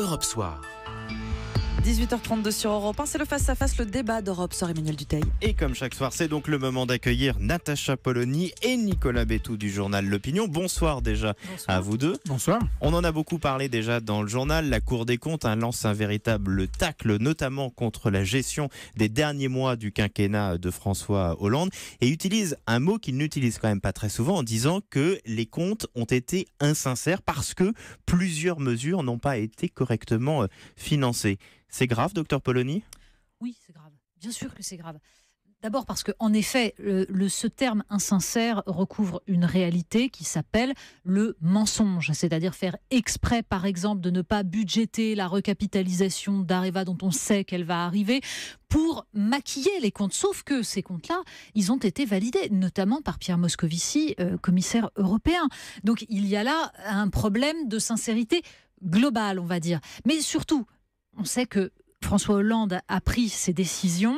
Europe Soir. 18h32 sur Europe 1, c'est le face-à-face, le débat d'Europe Soir, Emmanuel Dutheil. Et comme chaque soir, c'est donc le moment d'accueillir Natacha Polony et Nicolas Bétou du journal L'Opinion. Bonsoir déjà à vous deux. Bonsoir. On en a beaucoup parlé déjà dans le journal. La Cour des comptes lance un véritable tacle, notamment contre la gestion des derniers mois du quinquennat de François Hollande, et utilise un mot qu'il n'utilise quand même pas très souvent en disant que les comptes ont été insincères parce que plusieurs mesures n'ont pas été correctement financées. C'est grave, docteur Polony ? Oui, c'est grave. Bien sûr que c'est grave. D'abord parce qu'en effet, ce terme insincère recouvre une réalité qui s'appelle le mensonge. C'est-à-dire faire exprès, par exemple, de ne pas budgéter la recapitalisation d'Areva dont on sait qu'elle va arriver pour maquiller les comptes. Sauf que ces comptes-là, ils ont été validés, notamment par Pierre Moscovici, commissaire européen. Donc il y a là un problème de sincérité globale, on va dire. Mais surtout, on sait que François Hollande a pris ses décisions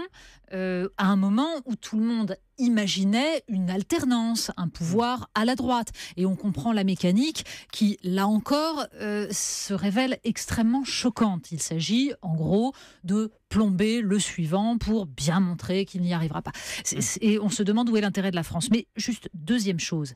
à un moment où tout le monde imaginait une alternance, un pouvoir à la droite. Et on comprend la mécanique qui, là encore, se révèle extrêmement choquante. Il s'agit, en gros, de plomber le suivant pour bien montrer qu'il n'y arrivera pas. Et on se demande où est l'intérêt de la France. Mais juste, deuxième chose,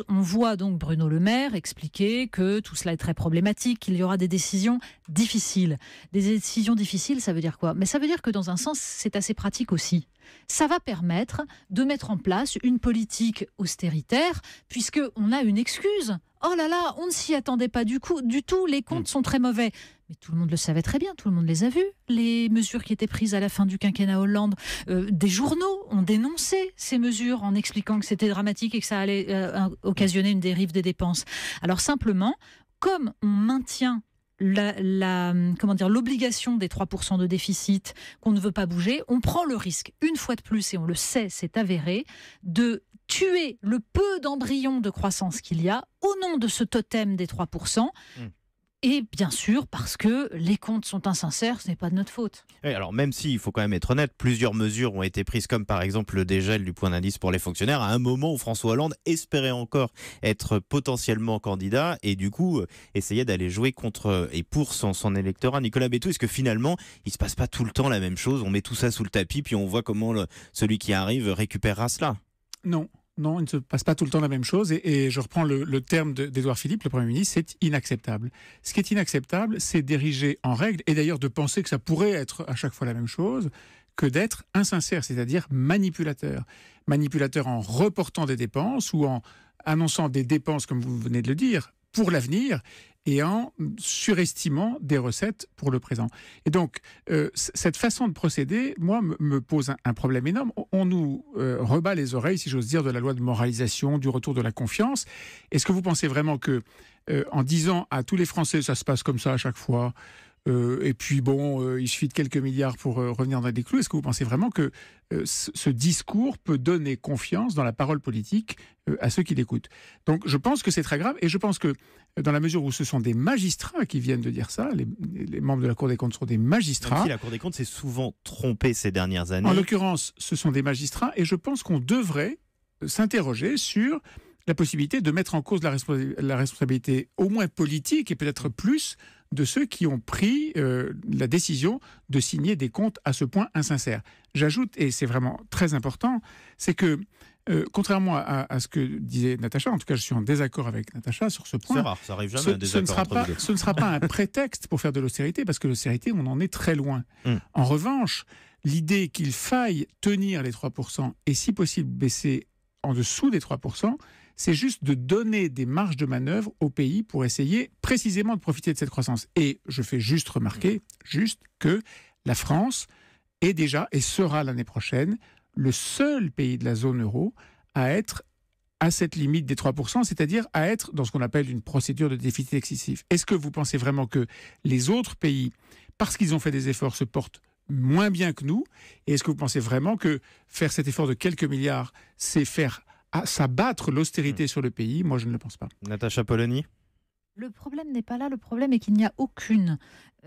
on voit donc Bruno Le Maire expliquer que tout cela est très problématique, qu'il y aura des décisions difficiles. Des décisions difficiles, ça veut dire quoi ? Mais ça veut dire que dans un sens, c'est assez pratique aussi. Ça va permettre de mettre en place une politique austéritaire, puisqu'on a une excuse. Oh là là, on ne s'y attendait pas du tout, les comptes sont très mauvais. Mais tout le monde le savait très bien, tout le monde les a vus, les mesures qui étaient prises à la fin du quinquennat Hollande. Des journaux ont dénoncé ces mesures en expliquant que c'était dramatique et que ça allait occasionner une dérive des dépenses. Alors simplement, comme on maintient l'obligation des 3% de déficit qu'on ne veut pas bouger, on prend le risque, une fois de plus, et on le sait, c'est avéré, de tuer le peu d'embryon de croissance qu'il y a au nom de ce totem des 3%. Et bien sûr, parce que les comptes sont insincères, ce n'est pas de notre faute. Oui, alors même s'il faut quand même être honnête, plusieurs mesures ont été prises, comme par exemple le dégel du point d'indice pour les fonctionnaires, à un moment où François Hollande espérait encore être potentiellement candidat et du coup essayait d'aller jouer contre et pour son électorat. Nicolas Bétou, est-ce que finalement, il ne se passe pas tout le temps la même chose ? On met tout ça sous le tapis, puis on voit comment celui qui arrive récupérera cela ? Non, il ne se passe pas tout le temps la même chose. Et je reprends le terme d'Édouard Philippe, le Premier ministre, c'est inacceptable. Ce qui est inacceptable, c'est d'ériger en règle, et d'ailleurs de penser que ça pourrait être à chaque fois la même chose, que d'être insincère, c'est-à-dire manipulateur. Manipulateur en reportant des dépenses ou en annonçant des dépenses, comme vous venez de le dire, pour l'avenir, et en surestimant des recettes pour le présent. Et donc, cette façon de procéder, moi, me pose un problème énorme. On nous rebat les oreilles, si j'ose dire, de la loi de moralisation, du retour de la confiance. Est-ce que vous pensez vraiment que, en disant à tous les Français, ça se passe comme ça à chaque fois, et puis bon, il suffit de quelques milliards pour revenir dans des clous, est-ce que vous pensez vraiment que ce discours peut donner confiance dans la parole politique à ceux qui l'écoutent ? Donc je pense que c'est très grave, et je pense que dans la mesure où ce sont des magistrats qui viennent de dire ça, les membres de la Cour des comptes sont des magistrats. Même si la Cour des comptes s'est souvent trompée ces dernières années. En l'occurrence, ce sont des magistrats, et je pense qu'on devrait s'interroger sur la possibilité de mettre en cause la responsabilité au moins politique, et peut-être plus, de ceux qui ont pris la décision de signer des comptes à ce point insincères. J'ajoute, et c'est vraiment très important, c'est que, contrairement à ce que disait Natacha, en tout cas je suis en désaccord avec Natacha sur ce point. C'est rare, ça arrive jamais un désaccord entre vous deux. Ce ne sera pas un prétexte pour faire de l'austérité, parce que l'austérité, on en est très loin. En revanche, l'idée qu'il faille tenir les 3% et si possible baisser en dessous des 3%, c'est juste de donner des marges de manœuvre au pays pour essayer précisément de profiter de cette croissance. Et je fais juste remarquer, que la France est déjà et sera l'année prochaine le seul pays de la zone euro à être à cette limite des 3%, c'est-à-dire à être dans ce qu'on appelle une procédure de déficit excessif. Est-ce que vous pensez vraiment que les autres pays, parce qu'ils ont fait des efforts, se portent moins bien que nous ? Et est-ce que vous pensez vraiment que faire cet effort de quelques milliards, c'est faire s'abattre l'austérité sur le pays ? Moi, je ne le pense pas. Natacha Polony ? Le problème n'est pas là, le problème est qu'il n'y a aucune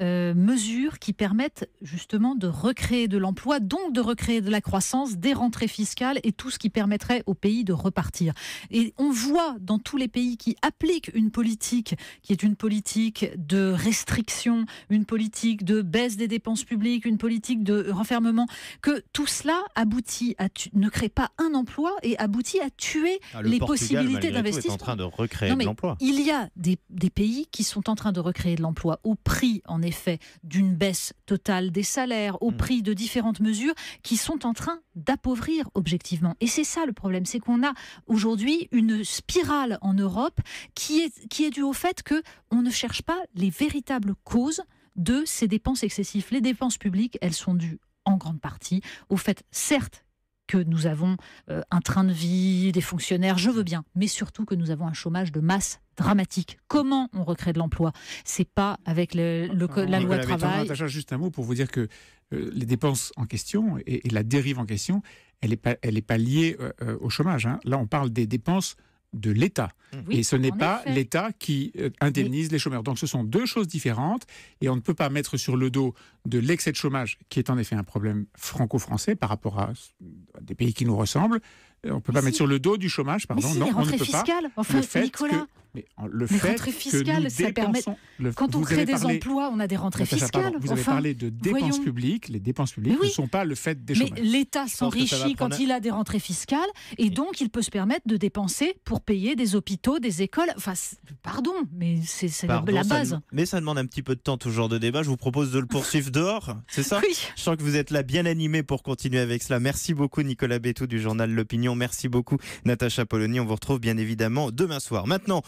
mesure qui permette justement de recréer de l'emploi, donc de recréer de la croissance, des rentrées fiscales et tout ce qui permettrait au pays de repartir. Et on voit dans tous les pays qui appliquent une politique qui est une politique de restriction, une politique de baisse des dépenses publiques, une politique de renfermement, que tout cela aboutit ne crée pas un emploi et aboutit à tuer les possibilités d'investissement. Est en train de recréer de l'emploi. Il y a des pays qui sont en train de recréer de l'emploi au prix, en effet, d'une baisse totale des salaires, au prix de différentes mesures qui sont en train d'appauvrir objectivement. Et c'est ça le problème, c'est qu'on a aujourd'hui une spirale en Europe qui est due au fait qu'on ne cherche pas les véritables causes de ces dépenses excessives. Les dépenses publiques, elles sont dues en grande partie au fait, certes, que nous avons un train de vie, des fonctionnaires, je veux bien, mais surtout que nous avons un chômage de masse dramatique. Comment on recrée de l'emploi? C'est pas avec la loi travail. Natacha, juste un mot pour vous dire que les dépenses en question et la dérive en question, elle n'est pas liée au chômage. Hein. Là, on parle des dépenses de l'État. Oui, et ce n'est pas effet. l'État qui indemnise les chômeurs. Donc ce sont deux choses différentes et on ne peut pas mettre sur le dos de l'excès de chômage, qui est en effet un problème franco-français par rapport à des pays qui nous ressemblent. On ne peut pas mettre sur le dos du chômage, pardon. Mais si, non, les on ne rentrées peut fiscales, pas. enfin, Nicolas. Les rentrées fiscales, ça permet. Quand on crée des emplois, on a des rentrées fiscales. Vous avez parlé de dépenses publiques. Les dépenses publiques ne sont pas le fait des chômeurs. Mais l'État s'enrichit quand il a des rentrées fiscales et donc il peut se permettre de dépenser pour payer des hôpitaux, des écoles. Enfin, pardon, mais c'est la base. Mais ça demande un petit peu de temps, tout ce genre de débat. Je vous propose de le poursuivre dehors, c'est ça? Oui. Je sens que vous êtes là bien animé pour continuer avec cela. Merci beaucoup Nicolas Bétou du journal L'Opinion. Merci beaucoup Natacha Polony. On vous retrouve bien évidemment demain soir. Maintenant,